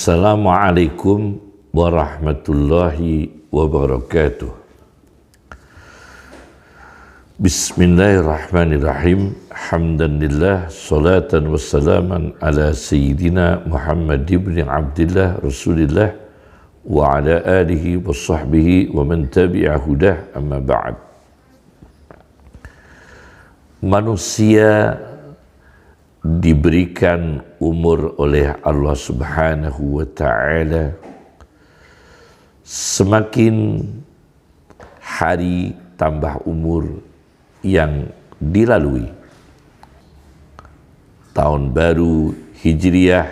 Assalamualaikum warahmatullahi wabarakatuh. Bismillahirrahmanirrahim. Hamdanillah, salatan wassalaman ala sayyidina Muhammad ibn Abdillah Rasulillah wa ala alihi wa sahbihi wa man tabi'a hudah, amma ba'd. Manusia diberikan umur oleh Allah Subhanahu wa ta'ala. Semakin hari tambah umur yang dilalui. Tahun baru Hijriah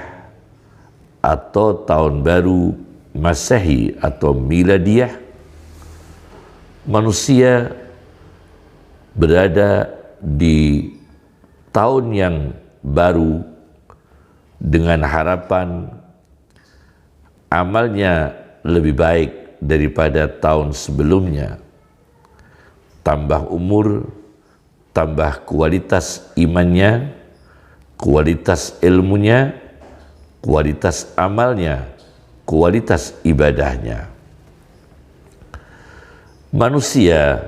atau tahun baru Masehi atau Miladiyah, manusia berada di tahun yang baru dengan harapan amalnya lebih baik daripada tahun sebelumnya. Tambah umur, tambah kualitas imannya, kualitas ilmunya, kualitas amalnya, kualitas ibadahnya. Manusia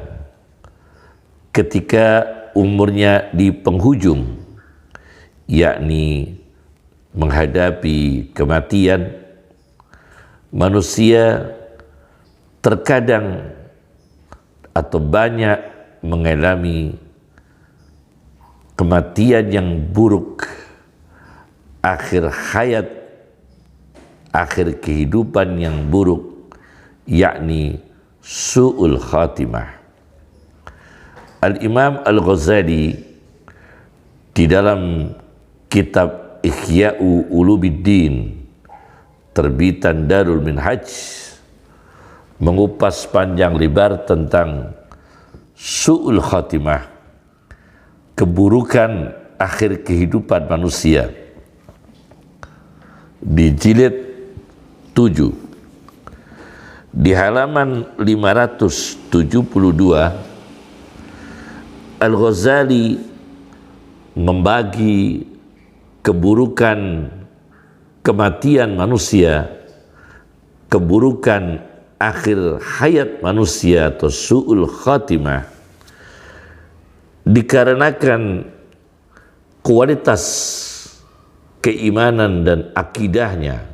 ketika umurnya di penghujung, yakni menghadapi kematian, manusia terkadang atau banyak mengalami kematian yang buruk, akhir hayat, akhir kehidupan yang buruk, yakni su'ul khatimah. Al-Imam Al-Ghazali di dalam kitab Ihya'u Ulubiddin terbitan Darul Minhaj mengupas panjang lebar tentang su'ul khatimah, keburukan akhir kehidupan manusia. Di jilid 7 di halaman 572, Al-Ghazali membagi keburukan kematian manusia, keburukan akhir hayat manusia atau su'ul khatimah, dikarenakan kualitas keimanan dan akidahnya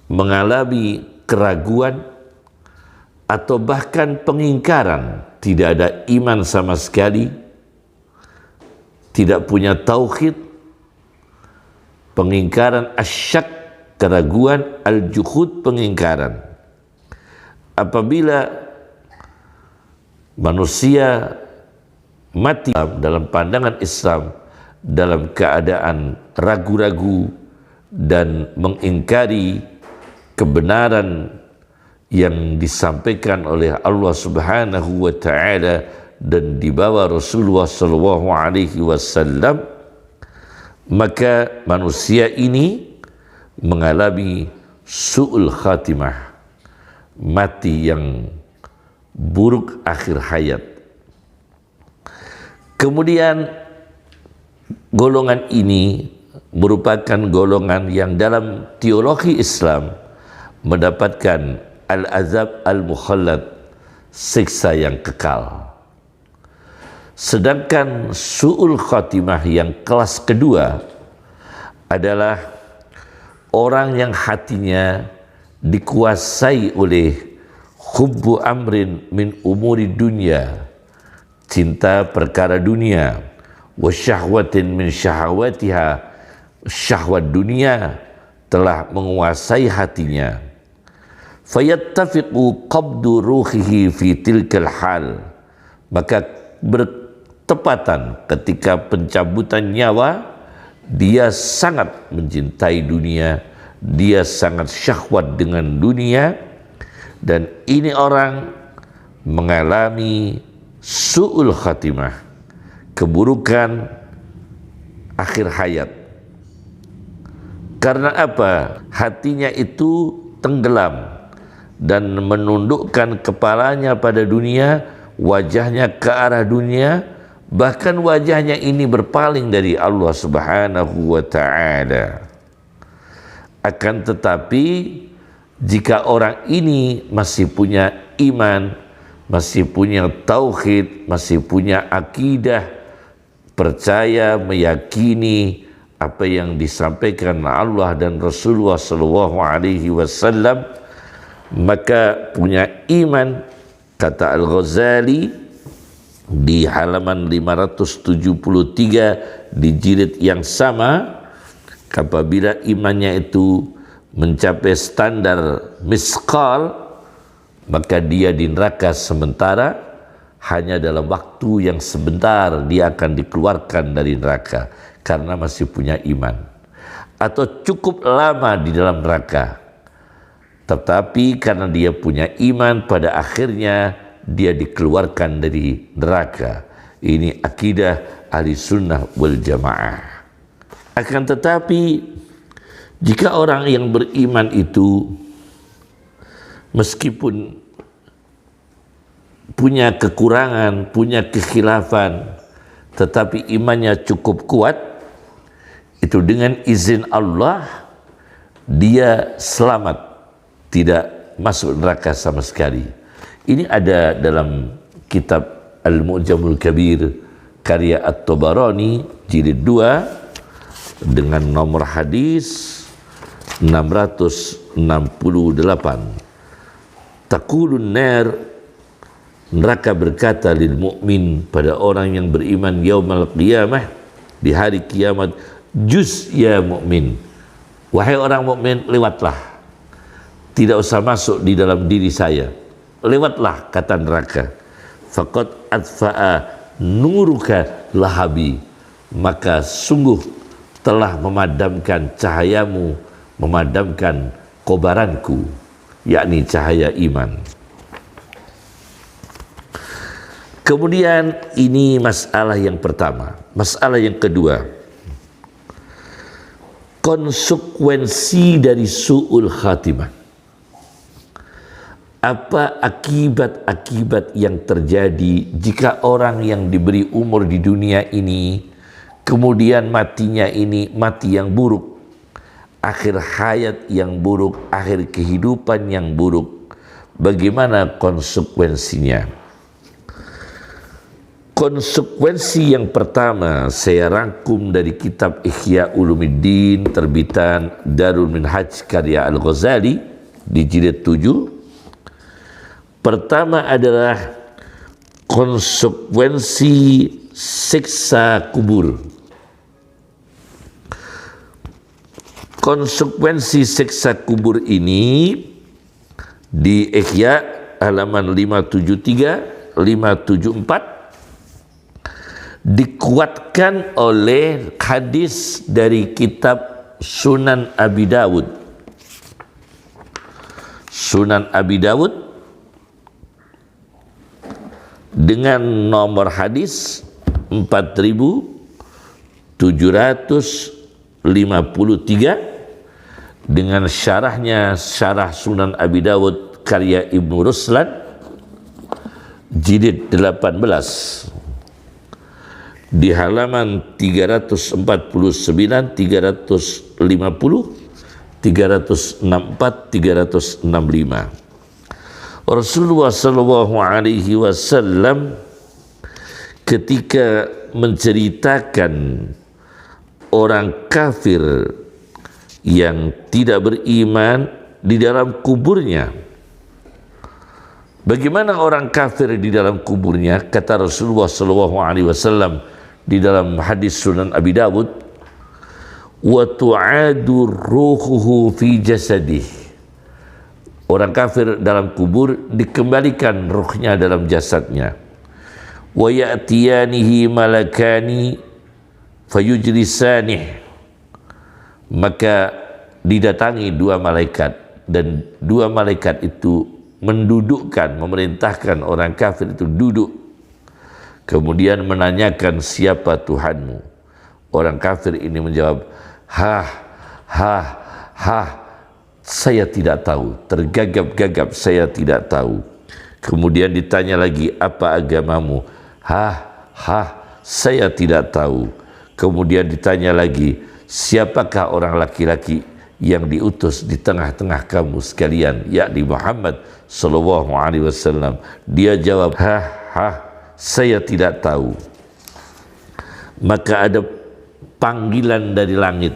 mengalami keraguan atau bahkan pengingkaran, tidak ada iman sama sekali, tidak punya tauhid, pengingkaran asyak, keraguan, al-juhud, pengingkaran. Apabila manusia mati dalam pandangan Islam dalam keadaan ragu-ragu dan mengingkari kebenaran yang disampaikan oleh Allah Subhanahu wa ta'ala dan dibawa Rasulullah sallallahu alaihi wasallam, maka manusia ini mengalami su'ul khatimah, mati yang buruk akhir hayat. Kemudian golongan ini merupakan golongan yang dalam teologi Islam mendapatkan al-azab al-mukhallad, siksa yang kekal. Sedangkan su'ul khatimah yang kelas kedua adalah orang yang hatinya dikuasai oleh hubbu amrin min umuri dunya, cinta perkara dunia, wa syahwatin min syahwatiha, syahwat dunia telah menguasai hatinya. Fayattafiqu qabdu ruhihi fi tilkal hal, maka bertepatan ketika pencabutan nyawa, dia sangat mencintai dunia, dia sangat syahwat dengan dunia, dan ini orang mengalami su'ul khatimah, keburukan akhir hayat. Karena apa? Hatinya itu tenggelam dan menundukkan kepalanya pada dunia, wajahnya ke arah dunia, bahkan wajahnya ini berpaling dari Allah Subhanahu wa ta'ala. Akan tetapi jika orang ini masih punya iman, masih punya tauhid, masih punya akidah, percaya, meyakini apa yang disampaikan Allah dan Rasulullah sallallahu alaihi wasallam, maka punya iman, kata Al-Ghazali di halaman 573 di jilid yang sama, apabila imannya itu mencapai standar misqal, maka dia di neraka sementara, hanya dalam waktu yang sebentar dia akan dikeluarkan dari neraka karena masih punya iman, atau cukup lama di dalam neraka, tetapi karena dia punya iman, pada akhirnya dia dikeluarkan dari neraka. Ini akidah ahli sunnah wal jamaah. Akan tetapi jika orang yang beriman itu meskipun punya kekurangan, punya kekhilafan, tetapi imannya cukup kuat, itu dengan izin Allah dia selamat, tidak masuk neraka sama sekali. Ini ada dalam kitab Al-Mu'jamul Kabir karya At-Tabarani jilid 2 dengan nomor hadis 668. Taqulun nar, neraka berkata lil mu'min, pada orang yang beriman, yaumal qiyamah, di hari kiamat, juz ya mu'min, wahai orang mukmin, lewatlah, tidak usah masuk di dalam diri saya, lewatlah, kata neraka. Faqad adfa'a nuruka lahabi, maka sungguh telah memadamkan cahayamu, memadamkan kobaranku, yakni cahaya iman. Kemudian ini masalah yang pertama. Masalah yang kedua, konsekuensi dari su'ul khatimah. Apa akibat-akibat yang terjadi jika orang yang diberi umur di dunia ini kemudian matinya ini mati yang buruk, akhir hayat yang buruk, akhir kehidupan yang buruk? Bagaimana konsekuensinya? Konsekuensi yang pertama saya rangkum dari kitab Ihya Ulumuddin terbitan Darul Minhaj karya Al-Ghazali di jilid 7. Pertama adalah konsekuensi siksa kubur. Konsekuensi siksa kubur ini di Ihya halaman 573, 574 dikuatkan oleh hadis dari kitab Sunan Abi Dawud. Sunan Abi Dawud dengan nomor hadis 4753 dengan syarahnya, syarah Sunan Abi Dawud karya Ibnu Ruslan jilid 18 di halaman 349, 350, 364, 365. Rasulullah sallallahu alaihi wasallam ketika menceritakan orang kafir yang tidak beriman di dalam kuburnya. Bagaimana orang kafir di dalam kuburnya? Kata Rasulullah sallallahu alaihi wasallam di dalam hadis Sunan Abi Dawud, wa tu'adu ruhuhu fi jasadih. Orang kafir dalam kubur dikembalikan ruhnya dalam jasadnya. Wa ya'tiyanihi malakani fayujlisanih, maka didatangi dua malaikat, dan dua malaikat itu mendudukkan, memerintahkan orang kafir itu duduk, kemudian menanyakan, siapa Tuhanmu? Orang kafir ini menjawab, saya tidak tahu, tergagap-gagap, saya tidak tahu. Kemudian ditanya lagi, apa agamamu? Saya tidak tahu. Kemudian ditanya lagi, siapakah orang laki-laki yang diutus di tengah-tengah kamu sekalian, yakni Muhammad sallallahu alaihi wasallam. Dia jawab, saya tidak tahu. Maka ada panggilan dari langit.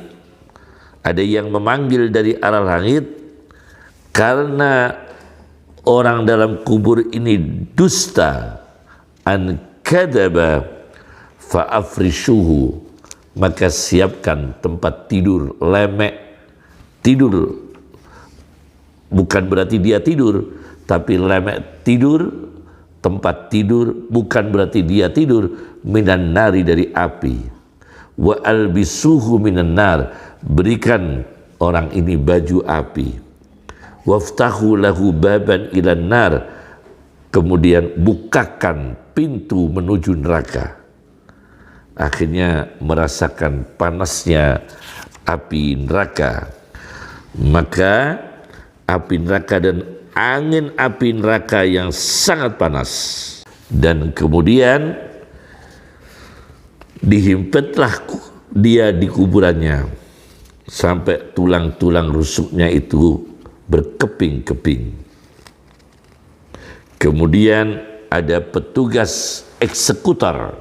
Ada yang memanggil dari arah langit, karena orang dalam kubur ini dusta, an kadzaba fa afrishuhu, maka siapkan tempat tidur. Lemek tidur bukan berarti dia tidur, tapi lemek tidur, tempat tidur bukan berarti dia tidur. Minan nari, dari api. Wa albisuhu minan nar, berikan orang ini baju api. Waftahu lahu baban ilan nar, kemudian bukakan pintu menuju neraka. Akhirnya merasakan panasnya api neraka. Maka api neraka dan angin api neraka yang sangat panas, dan kemudian dihimpitlah dia di kuburannya sampai tulang-tulang rusuknya itu berkeping-keping. Kemudian ada petugas eksekutor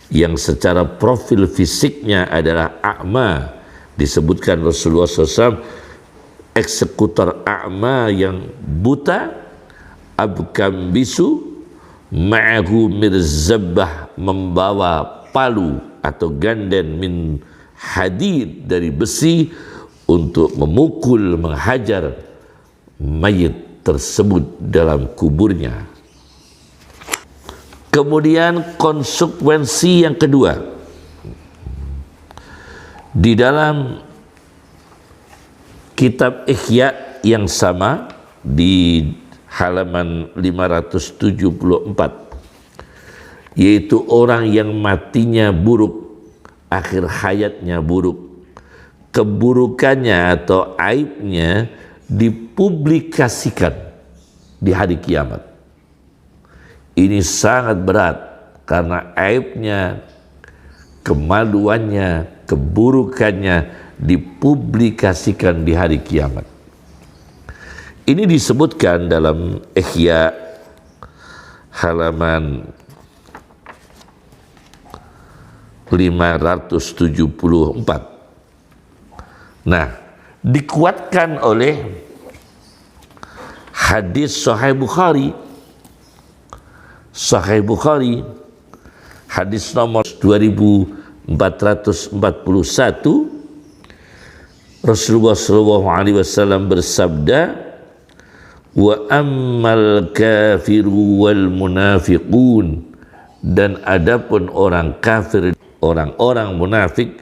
yang secara profil fisiknya adalah a'ma. Disebutkan Rasulullah SAW, eksekutor a'ma yang buta, abkam bisu, ma'ahu mirzabbah, membawa palu atau ganden min hadid, dari besi, untuk memukul, menghajar mayit tersebut dalam kuburnya. Kemudian konsekuensi yang kedua, di dalam kitab Ihya yang sama di halaman 574, yaitu orang yang matinya buruk, akhir hayatnya buruk, keburukannya atau aibnya dipublikasikan di hari kiamat. Ini sangat berat karena aibnya, kemaluannya, keburukannya dipublikasikan di hari kiamat. Ini disebutkan dalam Ihya halaman 574. Nah, dikuatkan oleh hadis Sahih Bukhari. Sahih Bukhari hadis nomor 2441, Rasulullah SAW bersabda, wa ammal kafiru wal munafiqun, dan adapun orang kafir, orang-orang munafik,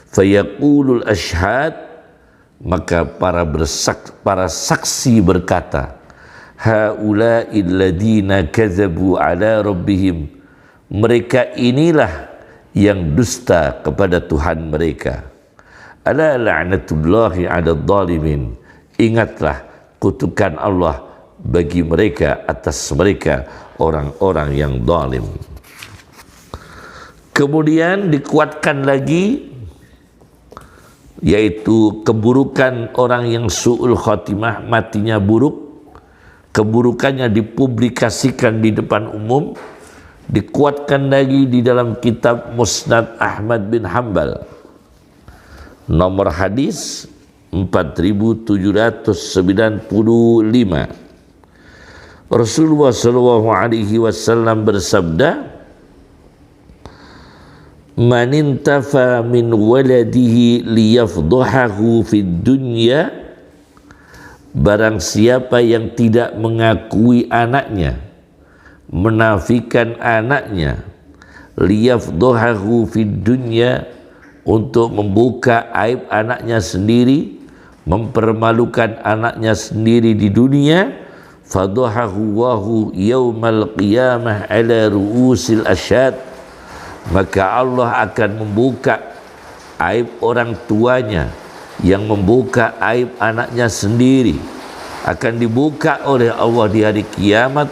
fayaqulul ashhad, maka para saksi berkata, haula'il ladina kadzabu ala rabbihim, mereka inilah yang dusta kepada Tuhan mereka. Ala la'natullahi 'alal zalimin, ingatlah kutukan Allah bagi mereka, atas mereka orang-orang yang zalim. Kemudian dikuatkan lagi, yaitu keburukan orang yang su'ul khotimah, matinya buruk, keburukannya dipublikasikan di depan umum. Dikuatkan lagi di dalam kitab Musnad Ahmad bin Hanbal, nomor hadis 4795. Rasulullah SAW bersabda, man intafa min waladihi liyafdahahu fid dunya, barang siapa yang tidak mengakui anaknya, menafikan anaknya, liyafdahahu fid dunya, untuk membuka aib anaknya sendiri, mempermalukan anaknya sendiri di dunia, fadahahu wahu yaumal qiyamah ala ru'usil asyad, maka Allah akan membuka aib orang tuanya yang membuka aib anaknya sendiri. Akan dibuka oleh Allah di hari kiamat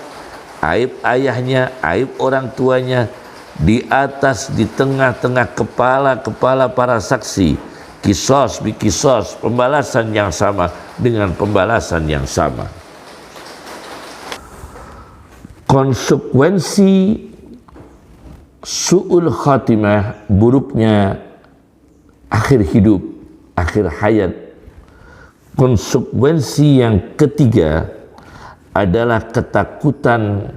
aib ayahnya, aib orang tuanya, di atas, di tengah-tengah kepala-kepala para saksi Qisas bi qisas, pembalasan yang sama dengan pembalasan yang sama. Konsekuensi su'ul khatimah, buruknya akhir hidup, akhir hayat. Konsekuensi yang ketiga adalah ketakutan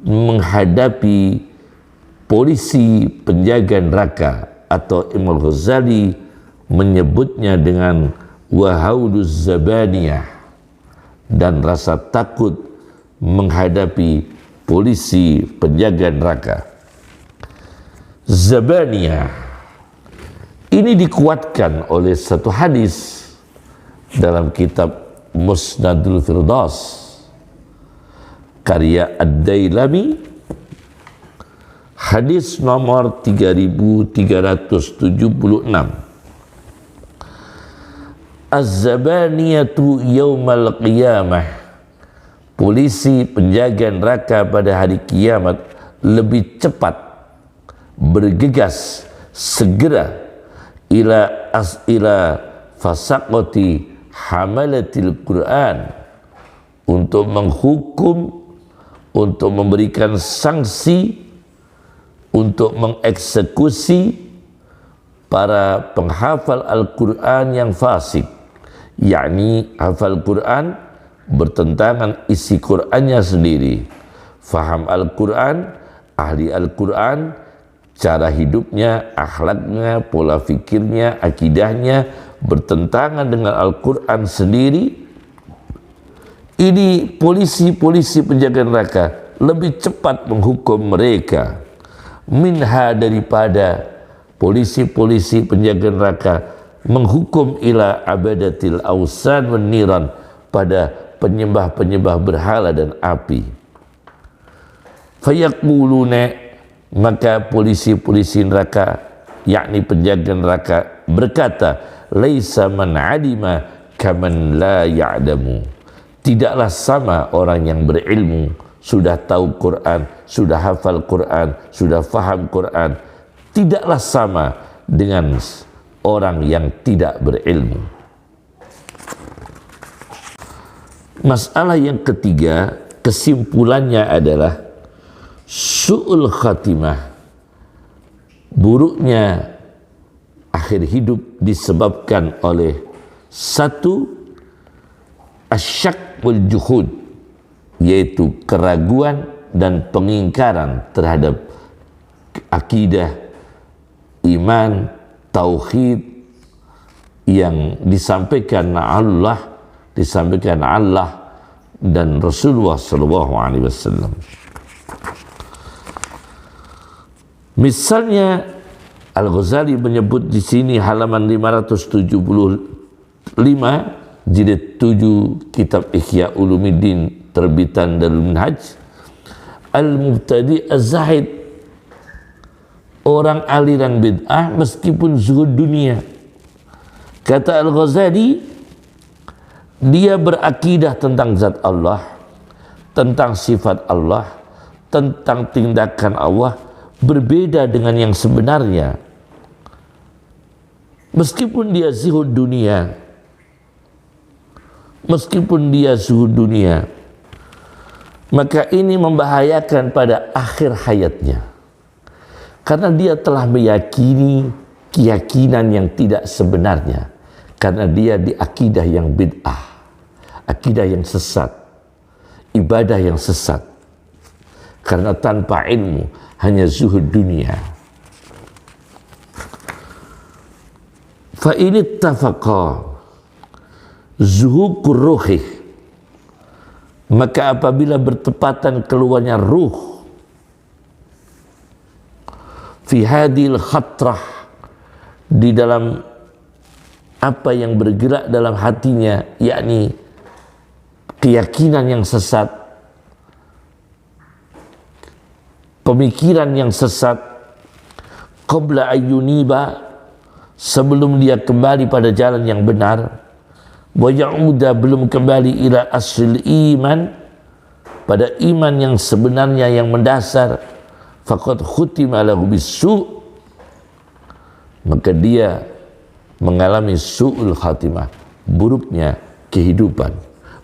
menghadapi polisi penjaga neraka, atau Imam Ghazali menyebutnya dengan wahauluz zabaniyah, dan rasa takut menghadapi polisi penjaga neraka. Zabaniyah ini dikuatkan oleh satu hadis dalam kitab Musnadul Firdaus karya Ad-Dailami, hadis nomor 3376. Az-zabaniyatu yaumal qiyamah, polisi penjaga neraka pada hari kiamat lebih cepat bergegas segera ila fasaqati hamalatil Quran, untuk menghukum, untuk memberikan sanksi, untuk mengeksekusi para penghafal Al-Quran yang fasik, yakni hafal Quran bertentangan isi Qurannya sendiri, faham Al-Quran, ahli Al-Quran, cara hidupnya, akhlaknya, pola fikirnya, akidahnya bertentangan dengan Al-Quran sendiri. Ini polisi-polisi penjaga neraka lebih cepat menghukum mereka minha, daripada polisi-polisi penjaga neraka menghukum ila abadatil ausan wan niran, pada penyembah-penyembah berhala dan api. Fayaquluna, maka polisi-polisi neraka, yakni penjaga neraka, berkata, laisa man alima kaman la ya'lamu, tidaklah sama orang yang berilmu, sudah tahu Quran, sudah hafal Quran, sudah faham Quran, tidaklah sama dengan orang yang tidak berilmu. Masalah yang ketiga, kesimpulannya adalah su'ul khatimah, buruknya akhir hidup disebabkan oleh satu, asyak wal juhud, yaitu keraguan dan pengingkaran terhadap akidah, iman, tauhid yang disampaikan Allah dan Rasulullah sallallahu alaihi wasallam. Misalnya Al-Ghazali menyebut di sini halaman 575 jilid 7 kitab Ihya Ulumuddin terbitan Darul Minhaj, al-mubtadi az-zahid, orang aliran bid'ah meskipun zuhud dunia. Kata Al-Ghazali, dia berakidah tentang zat Allah, tentang sifat Allah, tentang tindakan Allah, berbeda dengan yang sebenarnya. Meskipun dia zuhud dunia, maka ini membahayakan pada akhir hayatnya, karena dia telah meyakini keyakinan yang tidak sebenarnya, karena dia di akidah yang bid'ah, akidah yang sesat, ibadah yang sesat, karena tanpa ilmu hanya zuhud dunia. Fa in ittafaqa zuhuqur ruhi, maka apabila bertepatan keluarnya ruh fi hadil khatrah, di dalam apa yang bergerak dalam hatinya, yakni keyakinan yang sesat, pemikiran yang sesat, qabla ayyuniba, sebelum dia kembali pada jalan yang benar, wa ya'uda, belum kembali ila asl iman, pada iman yang sebenarnya yang mendasar, faqad khutima lahu bisu', maka dia mengalami su'ul khatimah, buruknya kehidupan,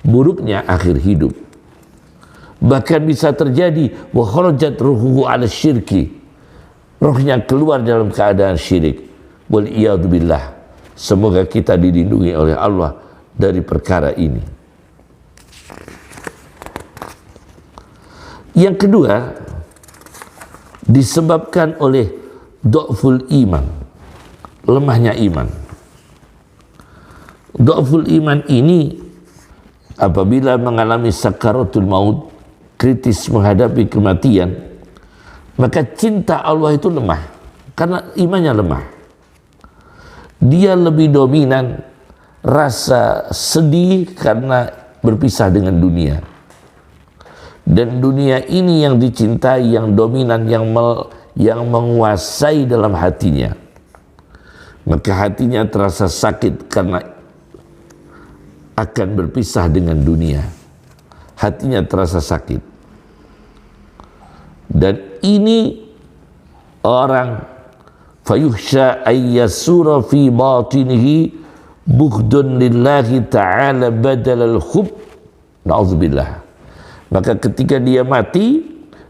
buruknya akhir hidup. Bahkan bisa terjadi wa kharajat ruhuhu ala syirki, rohnya keluar dalam keadaan syirik. Wal iyadu billah. Semoga kita dilindungi oleh Allah dari perkara ini. Yang kedua, disebabkan oleh dha'ful iman, lemahnya iman. Dha'ful iman ini apabila mengalami sakaratul maut, kritis menghadapi kematian, maka cinta Allah itu lemah karena imannya lemah. Dia lebih dominan rasa sedih karena berpisah dengan dunia. Dan dunia ini yang dicintai, yang dominan, yang menguasai dalam hatinya. Maka hatinya terasa sakit karena akan berpisah dengan dunia. Hatinya terasa sakit. Dan ini orang fayuhsya ayyasura fi batinihi bughdun lillahi ta'ala badal al-khub. Na'udzubillah. Maka ketika dia mati,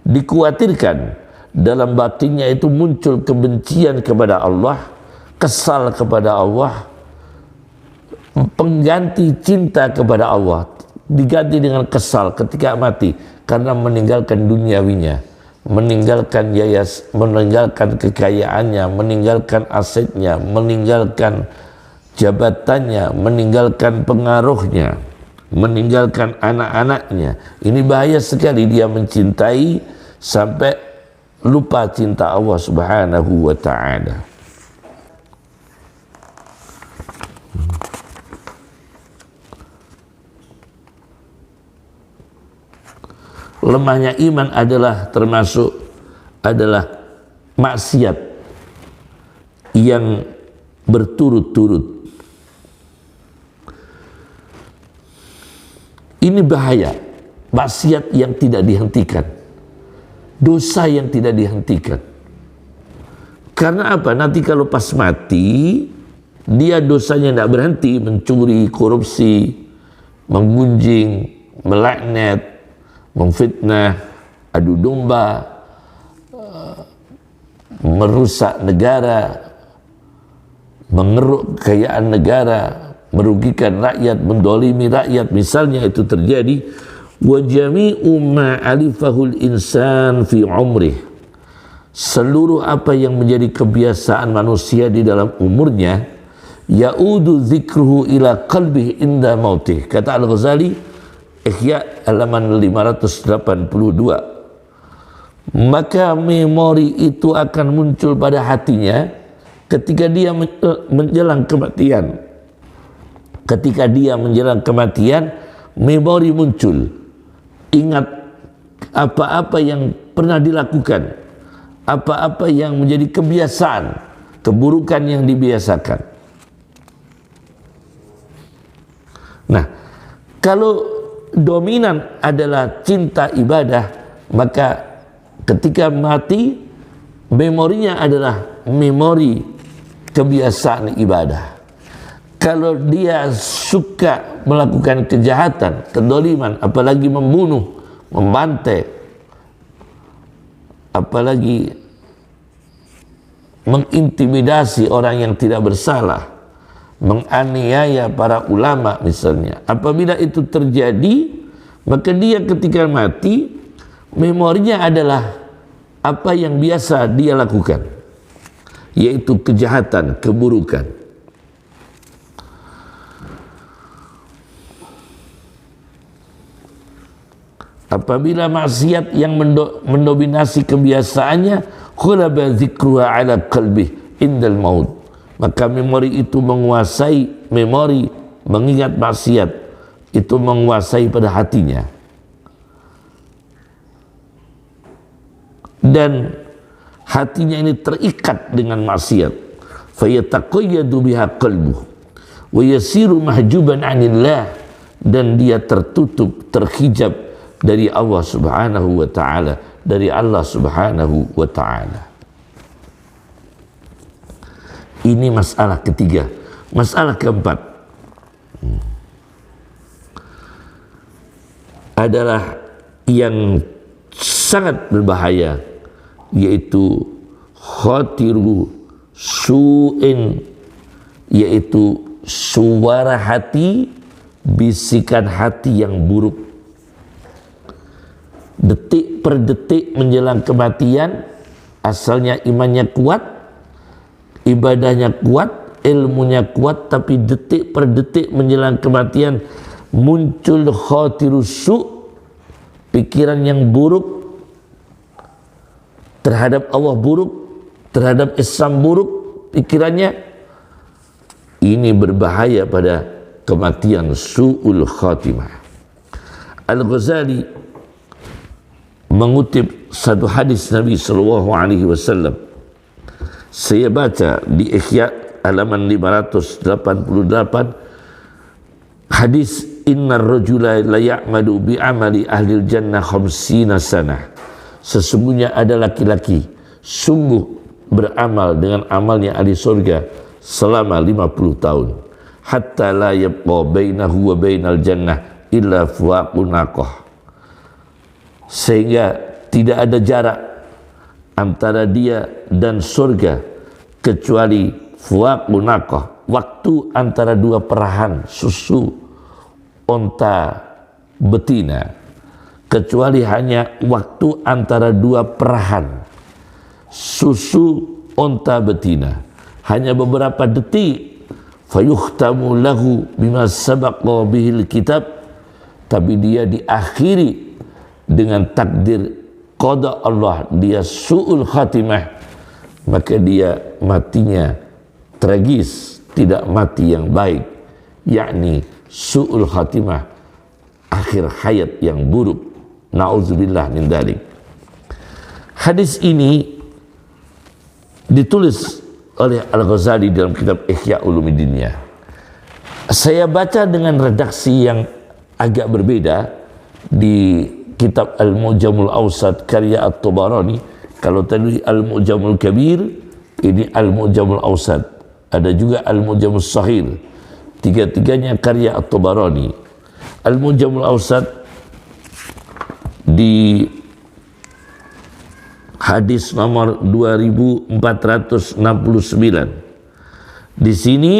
dikhawatirkan dalam batinnya itu muncul kebencian kepada Allah, kesal kepada Allah, pengganti cinta kepada Allah diganti dengan kesal ketika mati karena meninggalkan duniawinya, meninggalkan meninggalkan kekayaannya, meninggalkan asetnya, meninggalkan jabatannya, meninggalkan pengaruhnya, meninggalkan anak-anaknya. Ini bahaya sekali, dia mencintai sampai lupa cinta Allah Subhanahu wa ta'ala. Lemahnya iman adalah termasuk maksiat yang berturut-turut. Ini bahaya, maksiat yang tidak dihentikan, dosa yang tidak dihentikan. Karena apa? Nanti kalau pas mati, dia dosanya tidak berhenti, mencuri, korupsi, menggunjing, melaknat, memfitnah, adu domba, merusak negara, mengeruk kekayaan negara, merugikan rakyat, mendolimi rakyat, misalnya itu terjadi. Wa jami'u ma alifahul insan fi umrih, seluruh apa yang menjadi kebiasaan manusia di dalam umurnya, ya'udu dzikruhu ila qalbihi inda mautih. Kata Al-Ghazali, Ihya halaman 582, maka memori itu akan muncul pada hatinya ketika dia menjelang kematian. Ketika dia menjelang kematian, memori muncul. Ingat apa-apa yang pernah dilakukan, apa-apa yang menjadi kebiasaan, keburukan yang dibiasakan. Nah, kalau dominan adalah cinta ibadah, maka ketika mati, memorinya adalah memori kebiasaan ibadah. Kalau dia suka melakukan kejahatan, kedoliman, apalagi membunuh, membantai, apalagi mengintimidasi orang yang tidak bersalah, menganiaya para ulama misalnya, apabila itu terjadi, maka dia ketika mati, memorinya adalah apa yang biasa dia lakukan, yaitu kejahatan, keburukan. Apabila maksiat yang mendominasi kebiasaannya, khulaba dzikruha ala qalbih indal maut, maka memori itu menguasai, memori mengingat maksiat itu menguasai pada hatinya, dan hatinya ini terikat dengan maksiat. Fayataqayyadu biha qalbuh wa yasiru mahjuban 'anillah, dan dia tertutup, terhijab dari Allah Subhanahu wa ta'ala, dari Allah Subhanahu wa ta'ala. Ini masalah ketiga, Masalah keempat adalah yang sangat berbahaya, yaitu khatiru su'in, yaitu suara hati, bisikan hati yang buruk. Detik per detik menjelang kematian, asalnya imannya kuat, ibadahnya kuat, ilmunya kuat, tapi detik per detik menjelang kematian muncul khatirus su', pikiran yang buruk terhadap Allah, buruk terhadap Islam, buruk pikirannya. Ini berbahaya pada kematian, su'ul khatimah. Al-Ghazali mengutip satu hadis Nabi SAW. Saya baca di Ihya halaman 588, hadis innar rajula la ya'malu bi amali ahlil jannah khamsina sanah. Sesungguhnya ada laki-laki sungguh beramal dengan amalnya ahli surga selama 50 tahun. Hatta la yabqa bainahu wa bainal jannah illa fuwaqun naqah. Sehingga tidak ada jarak antara dia dan surga kecuali fuwaqun naqah, waktu antara dua perahan susu onta betina, kecuali hanya waktu antara dua perahan susu onta betina, hanya beberapa detik. Fayuhtamu lahu bima sabaqa bihil kitab, tapi dia diakhiri dengan takdir qada Allah, dia su'ul khatimah, maka dia matinya tragis, tidak mati yang baik, yakni su'ul khatimah, akhir hayat yang buruk. Na'udzubillah min dzalik. Hadis ini ditulis oleh Al-Ghazali dalam kitab Ihya Ulumuddinnya. Saya baca dengan redaksi yang agak berbeda di kitab Al-Mu'jamul Awsat karya At-Tabarani. Kalau tadi Al-Mu'jamul Kabir, ini Al-Mu'jamul Awsat. Ada juga Al-Mu'jamul Saghir. Tiga-tiganya karya At-Tabarani. Al-Mu'jamul Awsat di hadis nomor 2469. Di sini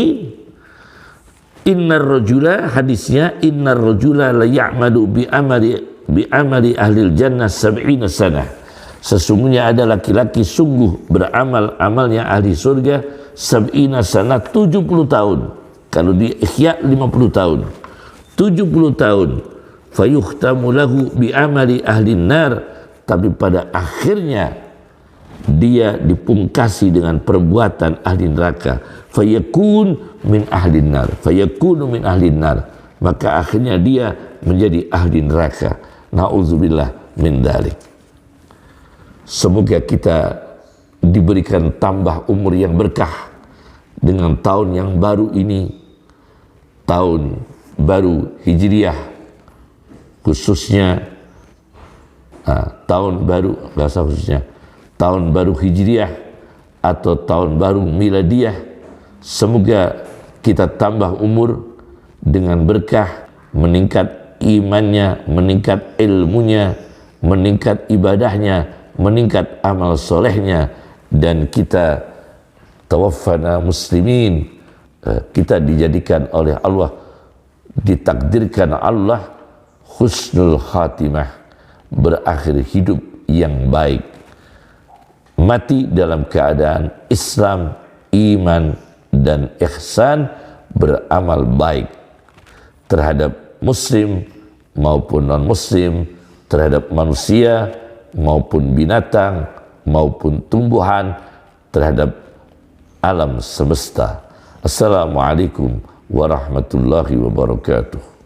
innar rajula, hadisnya innar rajula la ya'malu bi amali ahlil jannah sab'ina sanah. Sesungguhnya ada laki-laki sungguh beramal amalnya ahli surga sab'ina sanah, 70 tahun. Kalau di Ihya 50 tahun. 70 tahun. Fayuhtamu lahu bi amali ahlin nar, tapi pada akhirnya dia dipungkasi dengan perbuatan ahli neraka. Fayakun min ahlin nar, fayakunu min ahlin nar, maka akhirnya dia menjadi ahli neraka. Na'udzubillah min dzalik. Semoga kita diberikan tambah umur yang berkah dengan tahun yang baru ini, tahun baru Hijriah, khususnya tahun baru, bahasa khususnya tahun baru Hijriah atau tahun baru Miladiyah. Semoga kita tambah umur dengan berkah, meningkat imannya, meningkat ilmunya, meningkat ibadahnya, meningkat amal solehnya, dan kita tawaffana muslimin, kita dijadikan oleh Allah, ditakdirkan Allah husnul khatimah, berakhir hidup yang baik, mati dalam keadaan Islam, iman dan ihsan, beramal baik terhadap muslim maupun non muslim, terhadap manusia maupun binatang maupun tumbuhan, terhadap alam semesta. Assalamualaikum warahmatullahi wabarakatuh.